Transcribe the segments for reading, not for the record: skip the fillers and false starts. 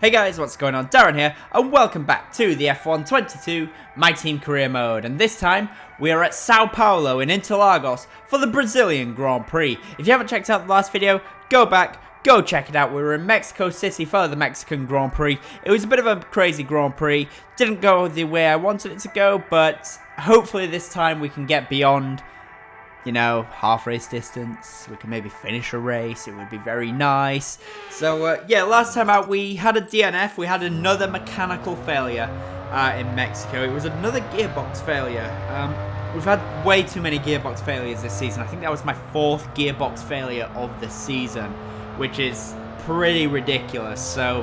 Hey guys, what's going on? Darren here, and welcome back to the F1 22 My Team Career Mode. And this time, we are at Sao Paulo in Interlagos for the Brazilian Grand Prix. If you haven't checked out the last video, go back, go check it out. We were in Mexico City for the Mexican Grand Prix. It was a bit of a crazy Grand Prix. Didn't go the way I wanted it to go, but hopefully this time we can get beyond, you know, half race distance. We can maybe finish a race. It would be very nice. So, yeah, last time out we had a DNF. We had another mechanical failure in Mexico. It was another gearbox failure. We've had way too many gearbox failures this season. I think that was my 4th gearbox failure of the season, which is pretty ridiculous. So,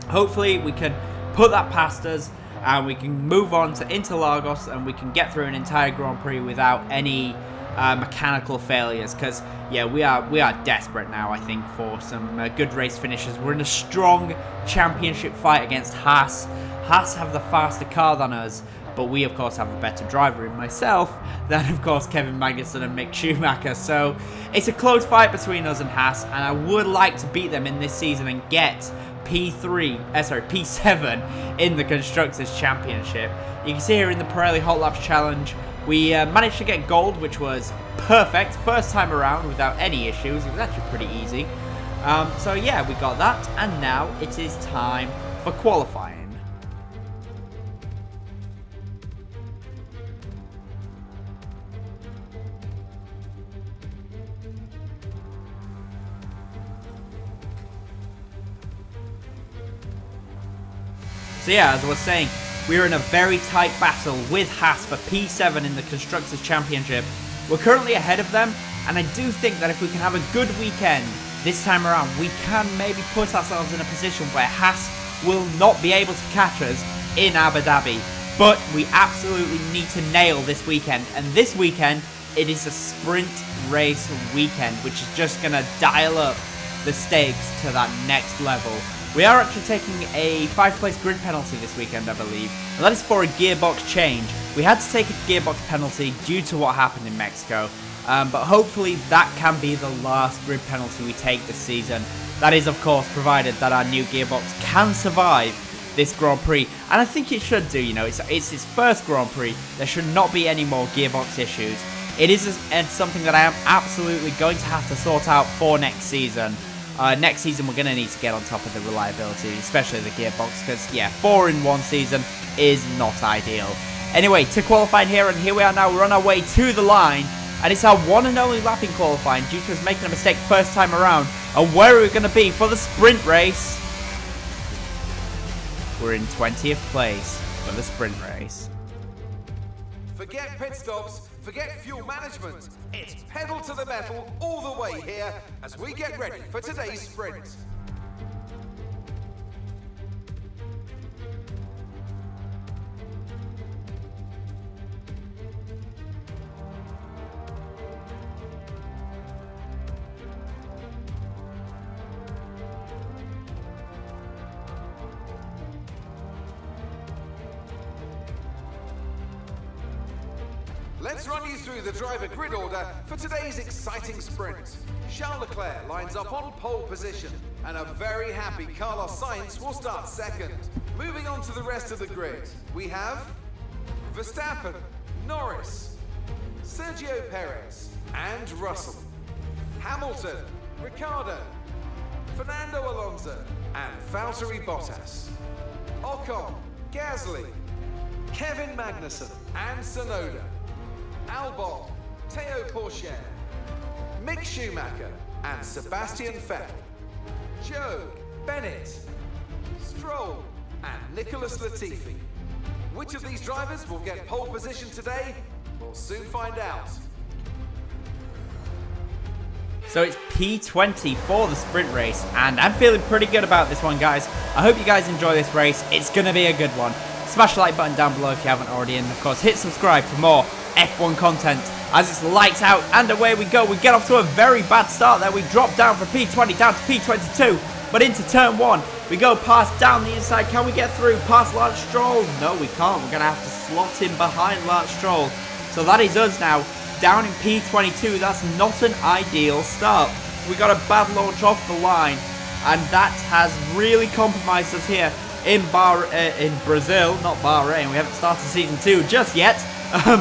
hopefully we can put that past us and we can move on to Interlagos and we can get through an entire Grand Prix without any mechanical failures, because yeah, we are desperate now, I think, for some good race finishes. We're in a strong championship fight against Haas. Haas have the faster car than us, but we of course have a better driver in myself than of course Kevin Magnussen and Mick Schumacher. So it's a close fight between us and Haas, and I would like to beat them in this season and get P7 in the Constructors Championship. You can see here in the Pirelli Hot Laps Challenge, we managed to get gold, which was perfect. First time around without any issues. It was actually pretty easy. So yeah, we got that. And now it is time for qualifying. So yeah, as I was saying, we are in a very tight battle with Haas for P7 in the Constructors Championship. We're currently ahead of them, and I do think that if we can have a good weekend this time around, we can maybe put ourselves in a position where Haas will not be able to catch us in Abu Dhabi. But we absolutely need to nail this weekend, and this weekend, it is a sprint race weekend, which is just going to dial up the stakes to that next level. We are actually taking a 5th-place grid penalty this weekend, I believe, and that is for a gearbox change. We had to take a gearbox penalty due to what happened in Mexico, but hopefully that can be the last grid penalty we take this season. That is, of course, provided that our new gearbox can survive this Grand Prix, and I think it should do. You know, it's its first Grand Prix. There should not be any more gearbox issues. It is something that I am absolutely going to have to sort out for next season. Next season we're going to need to get on top of the reliability, especially the gearbox, because yeah, 4 in one season is not ideal. Anyway, to qualifying here, and here we are now, we're on our way to the line, and it's our one and only lap in qualifying due to us making a mistake first time around. And where are we going to be for the sprint race? We're in 20th place for the sprint race. Forget pit stops, forget fuel management. It's pedal to the metal all the way here as we get ready for today's sprint. Let's run you through the driver grid order for today's exciting sprint. Charles Leclerc lines up on pole position, and a very happy Carlos Sainz will start second. Moving on to the rest of the grid, we have Verstappen, Norris, Sergio Perez, and Russell, Hamilton, Ricciardo, Fernando Alonso, and Valtteri Bottas, Ocon, Gasly, Kevin Magnussen, and Tsunoda, Albon, Theo Pourchaire, Mick Schumacher, and Sebastian Vettel, Joe, Bennett, Stroll, and Nicholas Latifi. Which of these drivers will get pole position today? We'll soon find out. So it's P20 for the sprint race, and I'm feeling pretty good about this one, guys. I hope you guys enjoy this race. It's going to be a good one. Smash the like button down below if you haven't already, and of course hit subscribe for more F1 content as it's lights out and away we go. We get off to a very bad start there. We drop down from P20 down to P22, but into turn 1 we go past down the inside. Can we get through past Lance Stroll? No, we can't. We're going to have to slot in behind Lance Stroll. So that is us now down in P22. That's not an ideal start. We got a bad launch off the line, and that has really compromised us here in Brazil, not Bahrain. We haven't started season 2 just yet,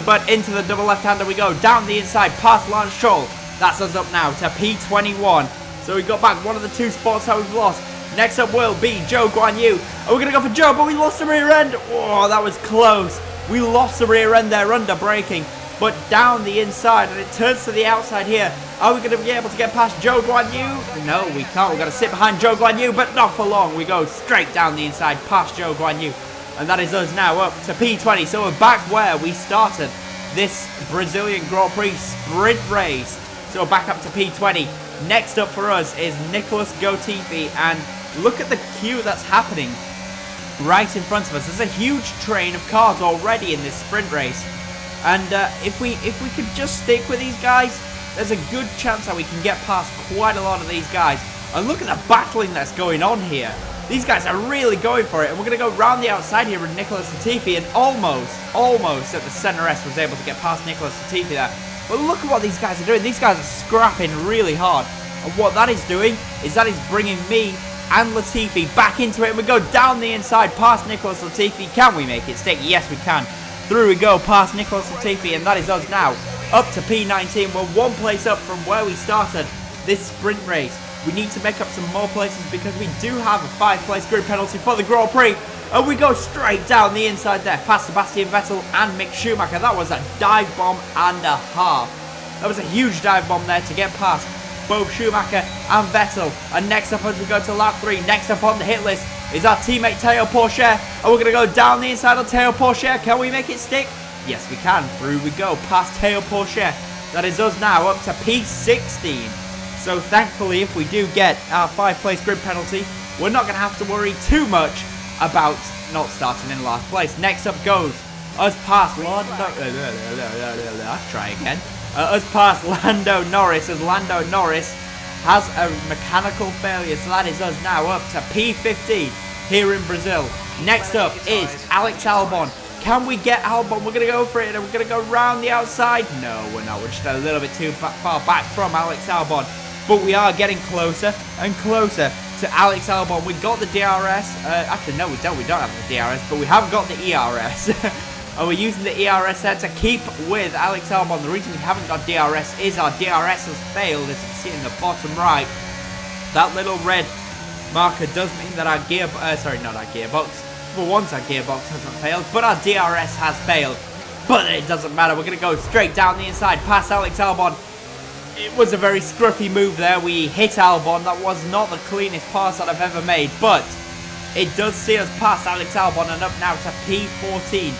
but into the double left-hander we go, down the inside, past Lance Stroll. That's us up now to P21. So we got back one of the 2 spots that we've lost. Next up will be Zhou Guanyu. And we're going to go for Zhou, but we lost the rear end. Oh, that was close. We lost the rear end there under braking, but down the inside, and it turns to the outside here. Are we going to be able to get past Zhou Guanyu? No, we can't. We've got to sit behind Zhou Guanyu, but not for long. We go straight down the inside past Zhou Guanyu. And that is us now up to P20. So we're back where we started this Brazilian Grand Prix sprint race. So we're back up to P20. Next up for us is Nicholas Latifi, and look at the queue that's happening right in front of us. There's a huge train of cars already in this sprint race, and if we could just stick with these guys, there's a good chance that we can get past quite a lot of these guys. And look at the battling that's going on here. These guys are really going for it, and we're going to go round the outside here with Nicholas Latifi, and almost at the center S was able to get past Nicholas Latifi there. But look at what these guys are doing. These guys are scrapping really hard. And what that is doing is that is bringing me and Latifi back into it. And we go down the inside past Nicholas Latifi. Can we make it stick? Yes, we can. Through we go past Nicholas Latifi. And that is us now up to P19. We're 1 place up from where we started this sprint race. We need to make up some more places because we do have a 5-place grid penalty for the Grand Prix. And we go straight down the inside there past Sebastian Vettel and Mick Schumacher. That was a dive bomb and a half. That was a huge dive bomb there to get past both Schumacher and Vettel. And next up as we go to lap 3, next up on the hit list is our teammate Theo Pourchaire. And we're going to go down the inside of Theo Pourchaire. Can we make it stick? Yes, we can. Through we go past Theo Pourchaire. That is us now up to P16. So thankfully, if we do get our 5-place grid penalty, we're not going to have to worry too much about not starting in last place. Next up goes us past Lando. Try again. Us past Lando Norris, as Lando Norris has a mechanical failure. So that is us now up to P15 here in Brazil. Next up is Alex Albon. Can we get Albon? We're going to go for it, and we're going to go round the outside. No, we're not. We're just a little bit too far back from Alex Albon. But we are getting closer and closer to Alex Albon. We got the DRS. Actually, no, we don't. We don't have the DRS, but we have got the ERS. And we're using the ERS there to keep with Alex Albon. The reason we haven't got DRS is our DRS has failed, as you can see in the bottom right. That little red marker does mean that our gearbox. For once, our gearbox hasn't failed, but our DRS has failed. But it doesn't matter. We're going to go straight down the inside past Alex Albon. It was a very scruffy move there. We hit Albon. That was not the cleanest pass that I've ever made, but it does see us past Alex Albon and up now to P14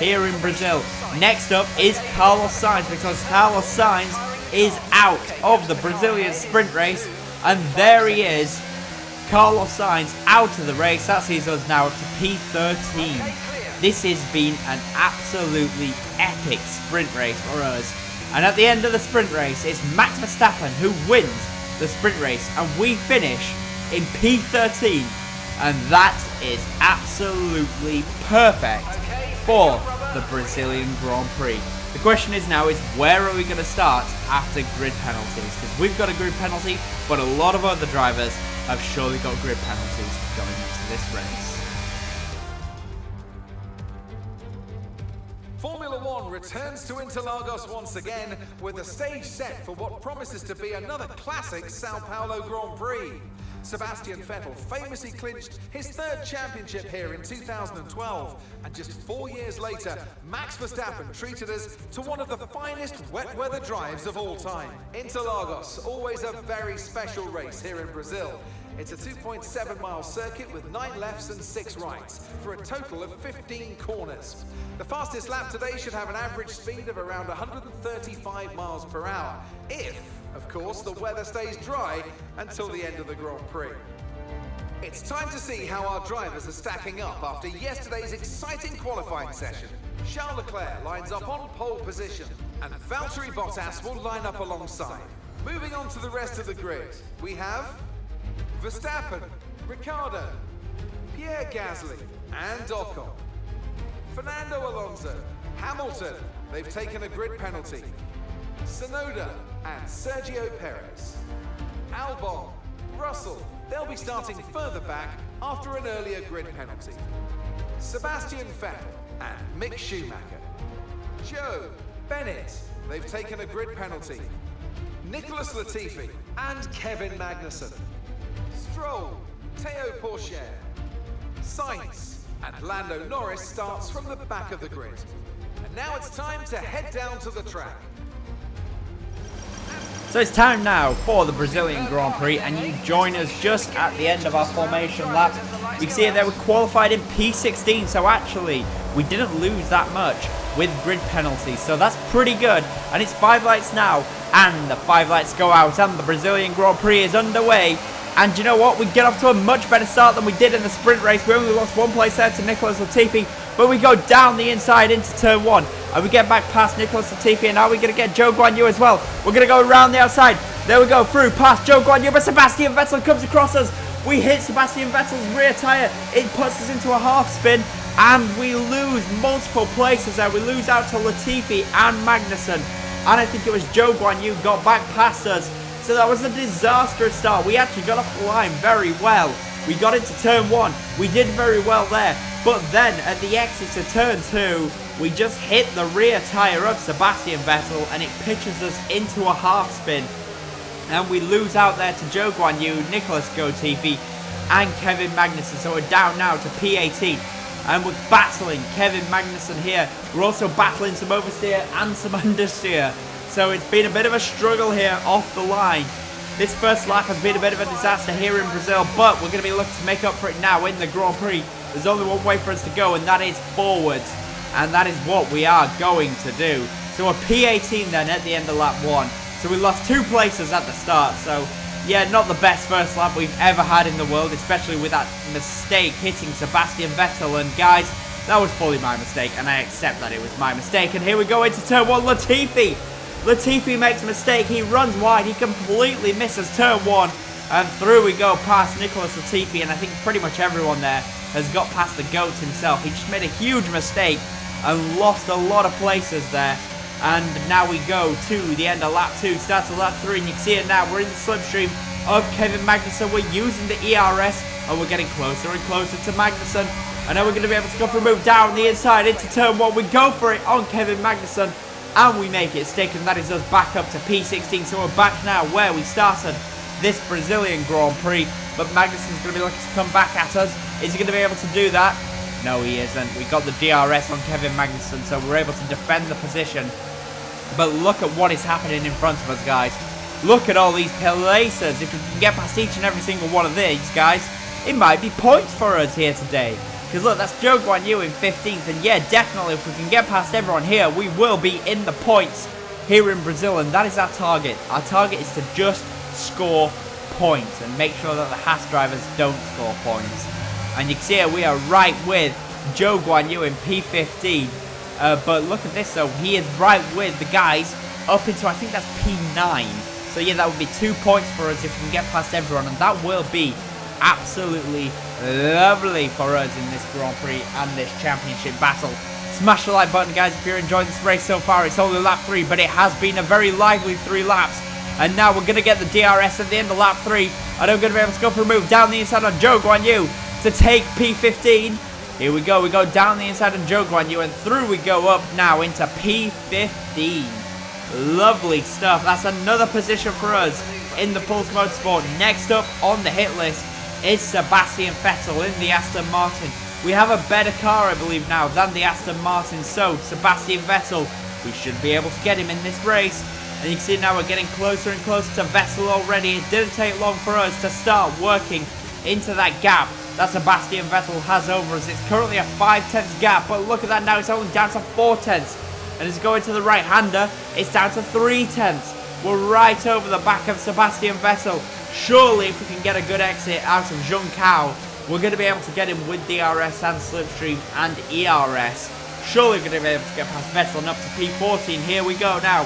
here in Brazil. Next up is Carlos Sainz, because Carlos Sainz is out of the Brazilian sprint race, and there he is. Carlos Sainz out of the race. That sees us now up to P13. This has been an absolutely epic sprint race for us. And at the end of the sprint race, it's Max Verstappen who wins the sprint race, and we finish in P13. And that is absolutely perfect for the Brazilian Grand Prix. The question is now where are we going to start after grid penalties? Because we've got a grid penalty, but a lot of other drivers have surely got grid penalties going into this race. Formula One returns to Interlagos once again with the stage set for what promises to be another classic Sao Paulo Grand Prix. Sebastian Vettel famously clinched his 3rd championship here in 2012, and just 4 years later, Max Verstappen treated us to one of the finest wet weather drives of all time. Interlagos, always a very special race here in Brazil. It's a 2.7-mile circuit with 9 lefts and 6 rights, for a total of 15 corners. The fastest lap today should have an average speed of around 135 miles per hour, if, of course, the weather stays dry until the end of the Grand Prix. It's time to see how our drivers are stacking up after yesterday's exciting qualifying session. Charles Leclerc lines up on pole position, and Valtteri Bottas will line up alongside. Moving on to the rest of the grid, we have Verstappen, Ricciardo, Pierre Gasly, and Ocon. Fernando Alonso, Hamilton, they've taken a grid penalty. Tsunoda and Sergio Perez. Albon, Russell, They'll be starting further back after an earlier grid penalty. Sebastian Vettel and Mick Schumacher. Joe, Bennett, they've taken a grid penalty. Nicholas Latifi and Kevin Magnussen. Stroll, Theo Pourchaire. Sainz and Lando Norris starts from the back of the grid. And now it's time to head down to the track. So it's time now for the Brazilian Grand Prix, and you join us just at the end of our formation lap. You can see it there, we qualified in P16, so actually we didn't lose that much with grid penalties, so that's pretty good. And it's 5 lights now, and the 5 lights go out, and the Brazilian Grand Prix is underway. And you know what, we get off to a much better start than we did in the sprint race. We only lost 1 place there to Nicholas Latifi, but we go down the inside into turn 1. And we get back past Nicholas Latifi, and now we're going to get Zhou Guanyu as well. We're going to go around the outside. There we go, through past Zhou Guanyu, but Sebastian Vettel comes across us. We hit Sebastian Vettel's rear tyre. It puts us into a half spin, and we lose multiple places there. We lose out to Latifi and Magnussen. And I think it was Zhou Guanyu got back past us. So that was a disastrous start. We actually got off the line very well. We got into turn 1. We did very well there. But then at the exit to turn 2, we just hit the rear tyre of Sebastian Vettel, and it pitches us into a half spin. And we lose out there to Zhou Guanyu, Nicholas Latifi, and Kevin Magnussen. So we're down now to P18. And we're battling Kevin Magnussen here. We're also battling some oversteer and some understeer. So it's been a bit of a struggle here off the line. This first lap has been a bit of a disaster here in Brazil, but we're going to be looking to make up for it now in the Grand Prix. There's only one way for us to go, and that is forwards. And that is what we are going to do. So we're P18 then at the end of lap 1. So we lost 2 places at the start. So yeah, not the best first lap we've ever had in the world, especially with that mistake hitting Sebastian Vettel. And guys, that was fully my mistake, and I accept that it was my mistake. And here we go into turn 1, Latifi. Latifi makes a mistake, he runs wide, he completely misses turn 1, and through we go past Nicholas Latifi, and I think pretty much everyone there has got past the GOAT himself. He just made a huge mistake and lost a lot of places there. And now we go to the end of lap 2, starts of lap 3, and you can see it now, we're in the slipstream of Kevin Magnussen. We're using the ERS, and we're getting closer and closer to Magnussen. And now we're going to be able to go for a move down the inside into turn 1. We go for it on Kevin Magnussen, and we make it stick, and that is us back up to P16. So we're back now where we started this Brazilian Grand Prix. But Magnussen's going to be looking to come back at us. Is he going to be able to do that? No, he isn't. We got the DRS on Kevin Magnussen, so we're able to defend the position. But look at what is happening in front of us, guys. Look at all these places. If we can get past each and every single one of these, guys, it might be points for us here today. Because look, that's Zhou Guanyu in 15th, and yeah, definitely if we can get past everyone here, we will be in the points here in Brazil, and that is our target. Our target is to just score points and make sure that the Haas drivers don't score points. And you can see here we are right with Zhou Guanyu in P15, but look at this though, he is right with the guys up into, I think that's P9. So yeah, that would be 2 points for us if we can get past everyone, and that will be absolutely lovely for us in this Grand Prix and this championship battle. Smash the like button, guys, if you're enjoying this race so far. It's only lap 3, but it has been a very lively 3 laps. And now we're going to get the DRS at the end of lap 3. And I'm going to be able to go for a move down the inside on Zhou Guanyu to take P15. Here we go down the inside on Zhou Guanyu, and through we go up now into P15. Lovely stuff. That's another position for us in the Pulse Motorsport. Next up on the hit list is Sebastian Vettel in the Aston Martin. We have a better car, I believe, now than the Aston Martin. So, Sebastian Vettel, we should be able to get him in this race. And you can see now we're getting closer and closer to Vettel already. It didn't take long for us to start working into that gap that Sebastian Vettel has over us. It's currently a 5/10 gap, but look at that now. It's only down to 4/10. And it's going to the right-hander. It's down to 3/10. We're right over the back of Sebastian Vettel. Surely, if we can get a good exit out of Zhou, we're going to be able to get him with DRS and slipstream and ERS. Surely we're going to be able to get past Vettel and up to P14. Here we go now.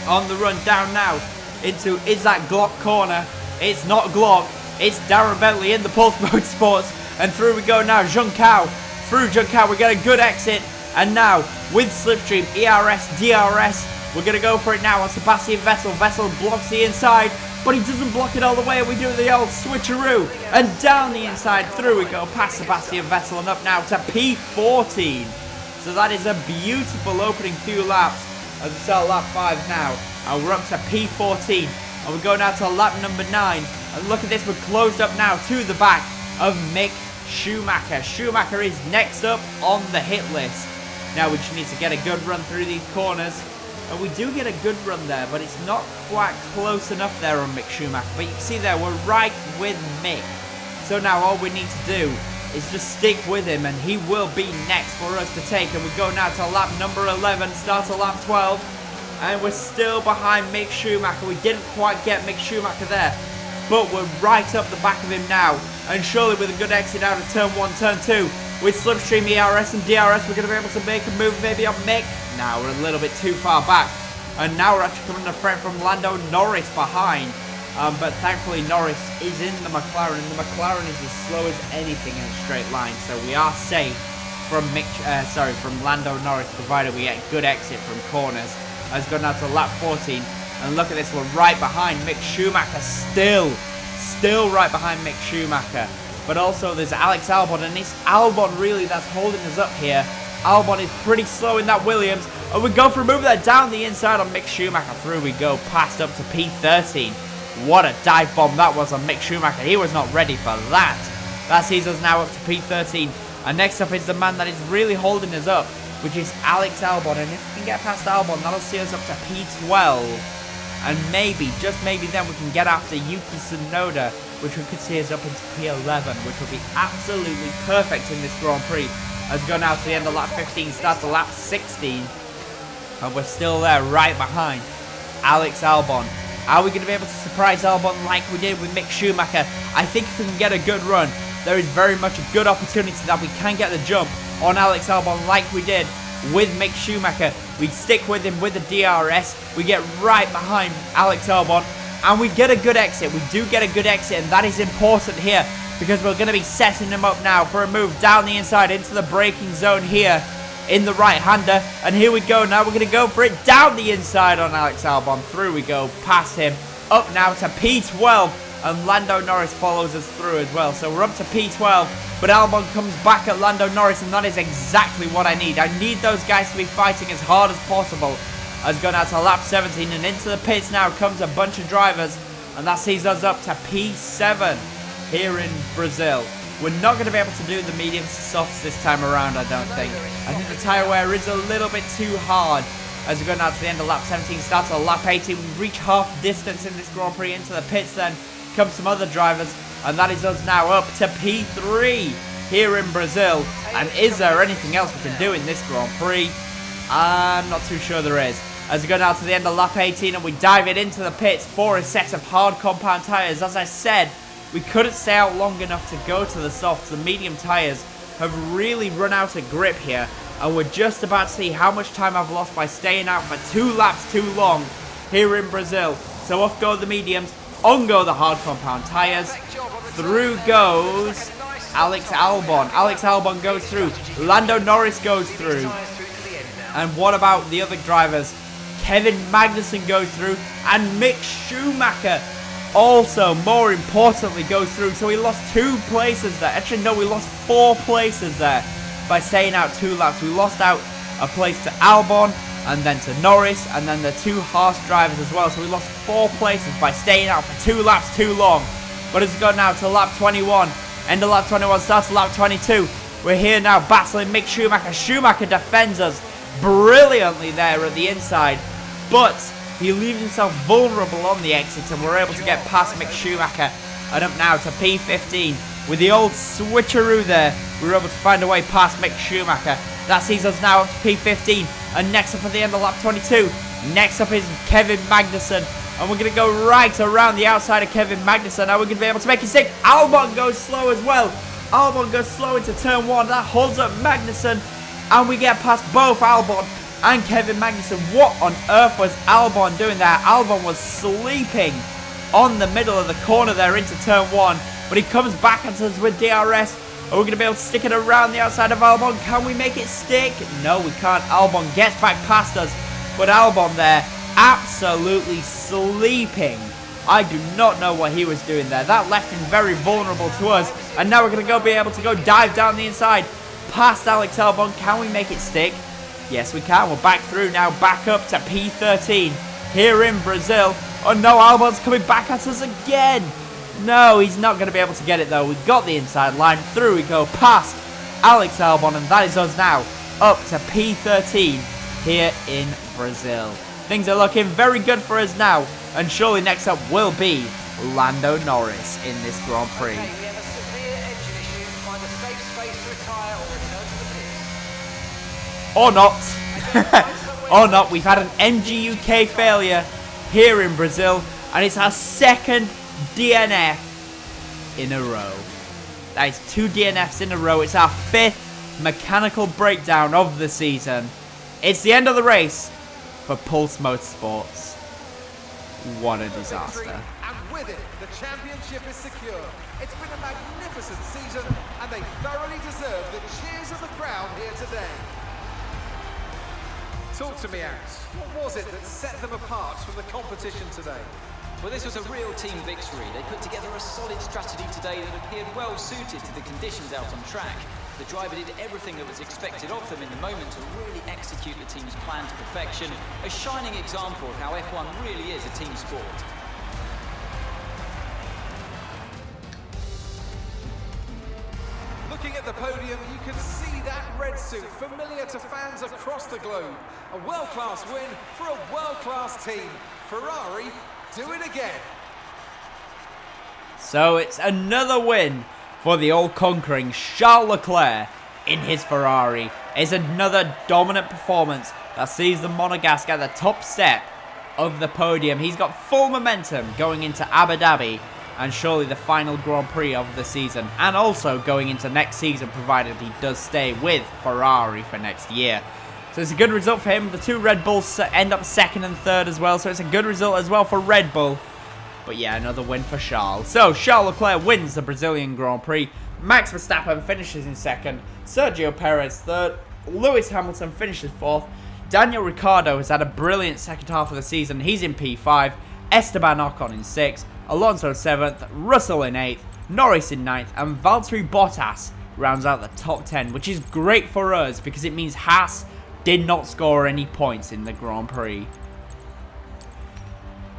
On the run down now into, is that Glock corner? It's not Glock. It's Darren Bentley in the Pulse Motorsports. And through we go now. Through Zhou, we get a good exit. And now, with slipstream, ERS, DRS, we're going to go for it now on Sebastian Vettel. Vettel blocks the inside. but he doesn't block it all the way, and we do the old switcheroo, and down the inside, through we go, past Sebastian Vettel, and up now to P14. So that is a beautiful opening few laps, as we start lap 5 now, and we're up to P14, and we go now to lap number 9, and look at this, we're closed up now to the back of Mick Schumacher. Schumacher is next up on the hit list. Now we just need to get a good run through these corners. And we do get a good run there, but it's not quite close enough there on Mick Schumacher. But you can see there, we're right with Mick. So now all we need to do is just stick with him, and he will be next for us to take. And we go now to lap number 11, start to lap 12. And we're still behind Mick Schumacher. We didn't quite get Mick Schumacher there, but we're right up the back of him now. And surely with a good exit out of turn 1, turn 2, with slipstream ERS and DRS, we're going to be able to make a move maybe on Mick. Now we're a little bit too far back, and now we're actually coming to threat from Lando Norris behind, but thankfully Norris is in the McLaren, and the McLaren is as slow as anything in a straight line, so we are safe from from Lando Norris, provided we get a good exit from corners. Let's go now to lap 14, and look at this, we're right behind Mick Schumacher, still right behind Mick Schumacher, but also there's Alex Albon, and it's Albon really that's holding us up here. Albon is pretty slow in that Williams, and we go for a move there down the inside on Mick Schumacher. Through we go, past up to P13. What a dive bomb that was on Mick Schumacher. He was not ready for that. That sees us now up to P13. And next up is the man that is really holding us up, which is Alex Albon. And if we can get past Albon, that'll see us up to P12. And maybe, just maybe then, we can get after Yuki Tsunoda, which we could see us up into P11, which would be absolutely perfect in this Grand Prix. As we go now to the end of lap 15, start to lap 16, and we're still there right behind Alex Albon. Are we going to be able to surprise Albon like we did with Mick Schumacher? I think if we can get a good run, there is very much a good opportunity that we can get the jump on Alex Albon like we did with Mick Schumacher. We stick with him with the DRS, we get right behind Alex Albon, and we get a good exit. We do get a good exit, and that is important here, because we're going to be setting him up now for a move down the inside into the braking zone here in the right-hander. And here we go. Now we're going to go for it down the inside on Alex Albon. Through we go, past him, up now to P12. And Lando Norris follows us through as well. So we're up to P12, but Albon comes back at Lando Norris, and that is exactly what I need. I need those guys to be fighting as hard as possible. As going out to lap 17, and into the pits now comes a bunch of drivers, and that sees us up to P7. Here in Brazil. We're not going to be able to do the mediums to softs this time around, I don't think. I think the tyre wear is a little bit too hard. As we go now to the end of lap 17, start to lap 18, we reach half distance in this Grand Prix into the pits, then come some other drivers, and that is us now up to P3 here in Brazil. And is there anything else we can do in this Grand Prix? I'm not too sure there is. As we go now to the end of lap 18, and we dive it into the pits for a set of hard compound tyres. As I said, we couldn't stay out long enough to go to the softs. The medium tyres have really run out of grip here, and we're just about to see how much time I've lost by staying out for 2 laps too long here in Brazil. So off go the mediums, on go the hard compound tyres, through goes Alex Albon. Alex Albon goes through, Lando Norris goes through, and what about the other drivers? Kevin Magnussen goes through, and Mick Schumacher also, more importantly, goes through. So we lost 2 places there. Actually, no, we lost 4 places there by staying out 2 laps. We lost out a place to Albon, and then to Norris, and then the 2 Haas drivers as well. So we lost 4 places by staying out for 2 laps too long. But as we go now to lap 21, end of lap 21, starts lap 22. We're here now battling Mick Schumacher. Schumacher defends us brilliantly there at the inside, but he leaves himself vulnerable on the exit, and we're able to get past Mick Schumacher. And up now to P15. With the old switcheroo there, we were able to find a way past Mick Schumacher. That sees us now up to P15. And next up at the end of lap 22, next up is Kevin Magnussen. And we're going to go right around the outside of Kevin Magnussen. Now we're going to be able to make a stick. Albon goes slow as well. Albon goes slow into turn 1. That holds up Magnussen. And we get past both Albon and Kevin Magnussen. What on earth was Albon doing there? Albon was sleeping on the middle of the corner there into turn 1. But he comes back at us with DRS. Are we going to be able to stick it around the outside of Albon? Can we make it stick? No, we can't. Albon gets back past us. But Albon there, absolutely sleeping I do not know what he was doing there. That left him very vulnerable to us. And now we're going to be able to go dive down the inside. Past Alex Albon. Can we make it stick? Yes, we can. We're back through now. Back up to P13 here in Brazil. Oh no, Albon's coming back at us again. No, he's not going to be able to get it though. We got the inside line. Through we go past Alex Albon. And that is us now up to P13 here in Brazil. Things are looking very good for us now. And surely next up will be Lando Norris in this Grand Prix. Okay, we have a severe engine issue. Find a safe space to retire or return to the pits. Or not. Or not. We've had an MGUK failure here in Brazil. And it's our second DNF in a row. That is 2 DNFs in a row. It's our 5th mechanical breakdown of the season. It's the end of the race for Pulse Motorsports. What a disaster. And with it, the championship is secure. It's been a magnificent season, and they thoroughly deserve the cheers of the crowd here today. Talk to me, Aaron. What was it that set them apart from the competition today? Well, this was a real team victory. They put together a solid strategy today that appeared well suited to the conditions out on track. The driver did everything that was expected of them in the moment to really execute the team's plan to perfection. A shining example of how F1 really is a team sport. Looking at the podium, you can see that red suit familiar to fans across the globe. A world-class win for a world-class team. Ferrari, do it again. So it's another win for the all-conquering Charles Leclerc in his Ferrari. It's another dominant performance that sees the Monegasque at the top step of the podium. He's got full momentum going into Abu Dhabi and surely the final Grand Prix of the season, and also going into next season provided he does stay with Ferrari for next year. So it's a good result for him. The 2 Red Bulls end up 2nd and 3rd as well, so it's a good result as well for Red Bull. But yeah, another win for Charles. So Charles Leclerc wins the Brazilian Grand Prix. Max Verstappen finishes in 2nd. Sergio Perez 3rd. Lewis Hamilton finishes 4th. Daniel Ricciardo has had a brilliant second half of the season. He's in P5. Esteban Ocon in 6th. Alonso 7th. Russell in 8th. Norris in 9th. And Valtteri Bottas rounds out the top 10, which is great for us because it means Haas did not score any points in the Grand Prix.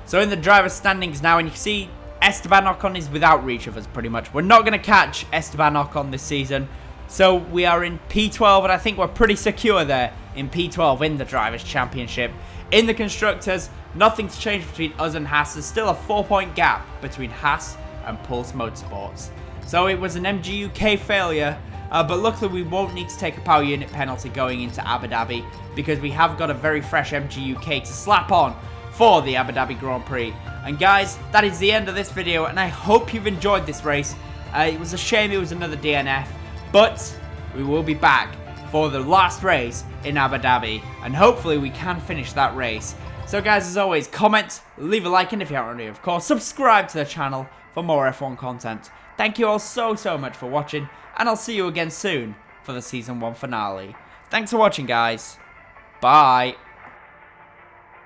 So in the driver's standings now, and you can see Esteban Ocon is without reach of us pretty much. We're not going to catch Esteban Ocon this season. So we are in P12, and I think we're pretty secure there in P12 in the Drivers' Championship. In the Constructors, nothing's changed between us and Haas. There's still a 4-point gap between Haas and Pulse Motorsports. So it was an MGUK failure, but luckily we won't need to take a power unit penalty going into Abu Dhabi because we have got a very fresh MGUK to slap on for the Abu Dhabi Grand Prix. And guys, that is the end of this video, and I hope you've enjoyed this race. It was a shame it was another DNF, but we will be back for the last race in Abu Dhabi, and hopefully we can finish that race. So guys, as always, comment, leave a like, and if you haven't already, of course, subscribe to the channel for more F1 content. Thank you all so much for watching, and I'll see you again soon for the Season 1 finale. Thanks for watching, guys. Bye.